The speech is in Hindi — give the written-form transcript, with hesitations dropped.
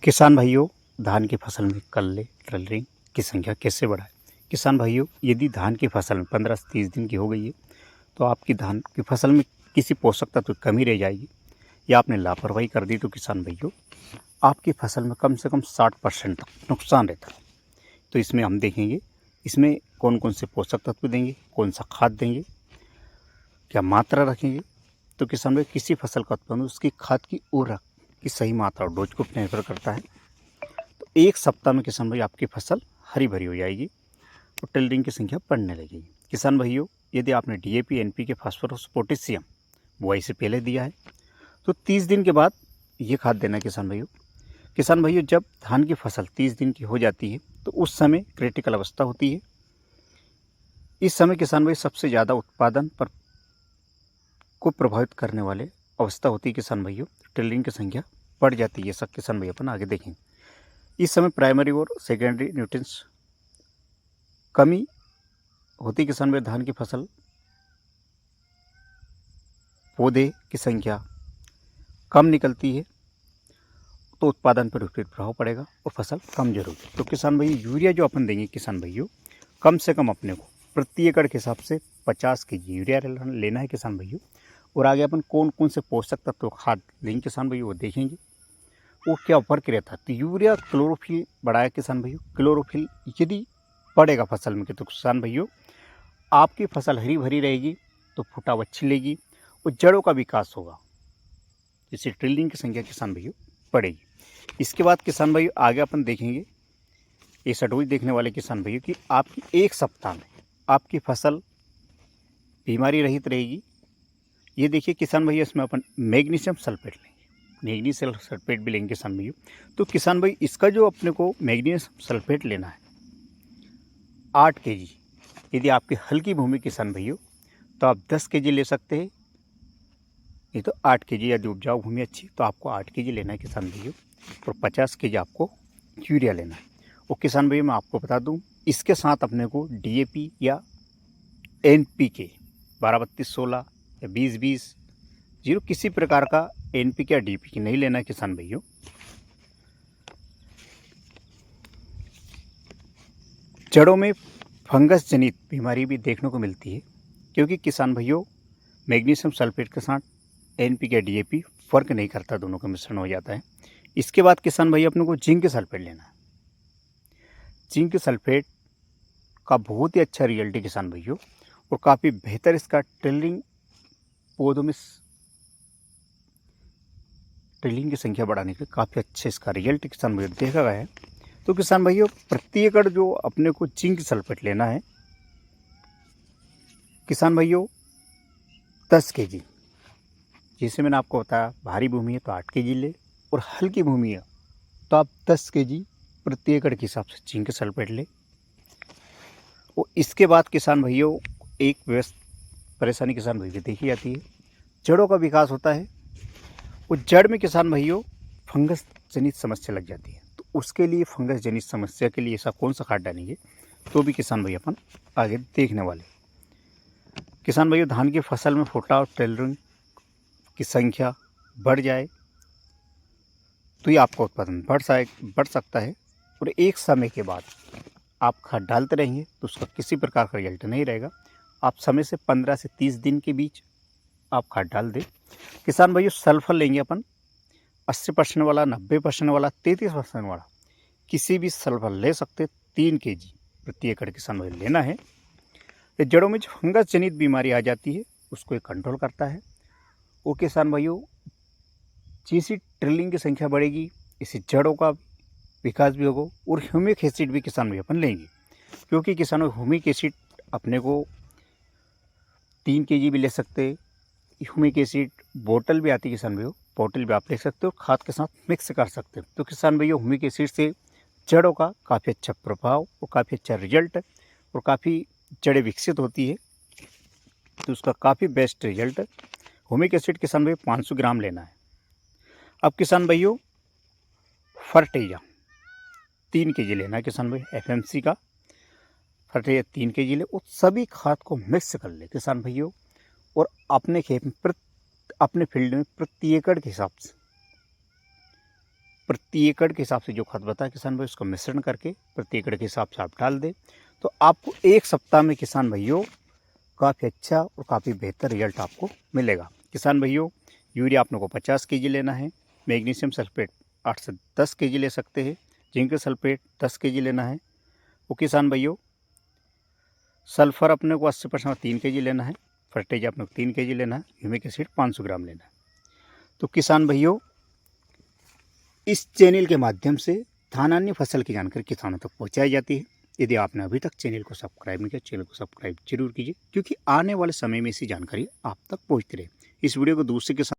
किसान भाइयों, धान की फसल में कल्ले ड्रिलिंग की संख्या कैसे बढ़ाएं? किसान भाइयों, यदि धान की फसल में 15 से 30 दिन की हो गई है तो आपकी धान की फसल में किसी पोषक तत्व की कमी रह जाएगी या आपने लापरवाही कर दी तो किसान भाइयों आपकी फसल में कम से कम 60% तक नुकसान रहता है। तो इसमें हम देखेंगे इसमें कौन कौन से पोषक तत्व देंगे, कौन सा खाद देंगे, क्या मात्रा रखेंगे। तो किसान भाई किसी फसल का उत्पादन उसकी खाद की उर्वरक की सही मात्रा और डोज को निर्भर करता है। तो एक सप्ताह में किसान भाई आपकी फसल हरी भरी हो जाएगी और टिलरिंग की संख्या बढ़ने लगेगी। किसान भाइयों, यदि आपने डीएपी, एनपीके, फास्फोरस, पोटेशियम बुआई से पहले दिया है तो 30 दिन के बाद ये खाद देना। किसान भाइयों, जब धान की फसल 30 दिन की हो जाती है तो उस समय क्रिटिकल अवस्था होती है। इस समय किसान भाई सबसे ज़्यादा उत्पादन पर को प्रभावित करने वाले अवस्था होती है। किसान भाइयों, टिलरिंग की संख्या बढ़ जाती है। सब किसान भाई अपन आगे देखेंगे। इस समय प्राइमरी और सेकेंडरी न्यूट्रिएंट्स कमी होती। किसान भाई धान की फसल पौधे की संख्या कम निकलती है तो उत्पादन पर विपरीत प्रभाव पड़ेगा और फसल कमजोर होगी। तो किसान भाई यूरिया जो अपन देंगे किसान भाइयों, कम से कम अपने को प्रति एकड़ के हिसाब से 50 केजी यूरिया लेना है किसान भाइयों। और आगे अपन कौन कौन से पोषक तत्व खाद लेंगे किसान भाइयों वो देखेंगे, वो क्या फर्क रहता है। तो यूरिया क्लोरोफिल बढ़ाया किसान भाइयों। क्लोरोफिल यदि बढ़ेगा फसल में तो किसान भाइयों आपकी फसल हरी भरी रहेगी, तो फुटाव अच्छी लेगी और जड़ों का विकास होगा, जिससे टिलरिंग की संख्या किसान भाइयों बढ़ेगी। इसके बाद किसान भाइयों आगे अपन देखेंगे ये सडोज देखने वाले किसान भाइयों कि आपकी एक सप्ताह में आपकी फसल बीमारी रहित रहेगी। ये देखिए किसान भाइयों, इसमें अपन मैग्नीशियम सल्फेट लेंगे, मैग्नीशियम सल्फेट भी लेंगे किसान भाइयों। तो किसान भाई इसका जो अपने को मैग्नीशियम सल्फेट लेना है 8 केजी। यदि आपकी हल्की भूमि किसान भाइयों तो आप 10 केजी ले सकते हैं, नहीं तो 8 केजी। यदि उपजाऊ भूमि अच्छी तो आपको 8 केजी लेना है किसान भाइयों और 50 केजी आपको यूरिया लेना है। और किसान भाइयों मैं आपको बता दूं, इसके साथ अपने को डीएपी या एनपीके 12-32-16 या 20-20-0 किसी प्रकार का एनपीके या डीपीके नहीं लेना है किसान भाइयों। जड़ों में फंगस जनित बीमारी भी देखने को मिलती है, क्योंकि किसान भाइयों मैग्नीशियम सल्फेट के साथ एनपीके या डीएपी फर्क नहीं करता, दोनों का मिश्रण हो जाता है। इसके बाद किसान भाई अपने को जिंक सल्फेट लेना है। जिंक सल्फेट का बहुत ही अच्छा रिजल्ट है किसान भाइयों और काफ़ी बेहतर इसका टिलरिंग पौधों में टिलरिंग की संख्या बढ़ाने के लिए काफ़ी अच्छा इसका रिजल्ट किसान भाइयों देखा गया है। तो किसान भाइयों प्रति एकड़ जो अपने को जिंक सल्फेट लेना है किसान भाइयों 10 केजी। जैसे मैंने आपको बताया भारी भूमि है तो 8 केजी ले और हल्की भूमि है तो आप 10 केजी प्रति एकड़ के हिसाब से जिंक सल्फेट ले। और इसके बाद किसान भाइयों एक परेशानी किसान भाइयों देखी जाती है, जड़ों का विकास होता है और जड़ में किसान भाइयों फंगस जनित समस्या लग जाती है। तो उसके लिए फंगस जनित समस्या के लिए ऐसा कौन सा खाद डालेंगे तो भी किसान भाई अपन आगे देखने वाले। किसान भाइयों धान की फसल में फुटाव टिलरिंग की संख्या बढ़ जाए तो ये आपका उत्पादन बढ़ सकता है और एक समय के बाद आप खाद डालते रहेंगे तो उसका किसी प्रकार का रिजल्ट नहीं रहेगा। आप समय से 15 से 30 दिन के बीच आप खाद डाल दें। किसान भाइयों सल्फर लेंगे अपन 80% वाला, 90% वाला, 33% वाला, किसी भी सल्फर ले सकते। 3 केजी प्रति एकड़ किसान भाई लेना है। तो जड़ों में जो फंगस जनित बीमारी आ जाती है उसको ये कंट्रोल करता है। और किसान भाइयों जैसी टिलरिंग की संख्या बढ़ेगी इससे जड़ों का विकास भी होगा और ह्यूमिक एसिड भी किसान भाई अपन लेंगे, क्योंकि किसानों ह्यूमिक एसिड अपने को 3 केजी भी ले सकते। ह्यूमिक एसिड बोतल भी आती है किसान भाइयों, बोतल भी आप ले सकते हो, खाद के साथ मिक्स कर सकते हो। तो किसान भाइयों ह्यूमिक एसिड से जड़ों का काफ़ी अच्छा प्रभाव और काफ़ी अच्छा रिजल्ट और काफ़ी जड़ें विकसित होती है, तो उसका काफ़ी बेस्ट रिजल्ट। ह्यूमिक एसिड किसान भाई 500 ग्राम लेना है। अब किसान भाइयों फर्टिजा 3 केजी लेना है किसान भाई। एफएमसी का फर्टिजा 3 केजी ले और सभी खाद को मिक्स कर ले किसान भाइयों और अपने खेत में अपने फील्ड में प्रति एकड़ के हिसाब से प्रति एकड़ के हिसाब से जो खाद बताया किसान भाई उसका मिश्रण करके प्रति एकड़ के हिसाब से आप डाल दें तो आपको 1 सप्ताह में किसान भाइयों काफ़ी अच्छा और काफ़ी बेहतर रिजल्ट आपको मिलेगा। किसान भाइयों यूरिया आप लोगों को 50 केजी लेना है, मैग्नीशियम सल्फेट 8 से 10 केजी ले सकते हैं, जिंक सल्फेट 10 केजी लेना है। वो किसान भाइयों सल्फर अपने को 80% 3 केजी लेना है, फर्टिलाइजर अपने को 3 केजी लेना है, ह्यूमिक एसिड 500 ग्राम लेना है। तो किसान भाइयों इस चैनल के माध्यम से धान्य फसल की जानकारी किसानों तक पहुंचाई जाती है। यदि आपने अभी तक चैनल को सब्सक्राइब नहीं किया, चैनल को सब्सक्राइब जरूर कीजिए, क्योंकि आने वाले समय में इसी जानकारी आप तक पहुंचती रहे। इस वीडियो को दूसरे के साथ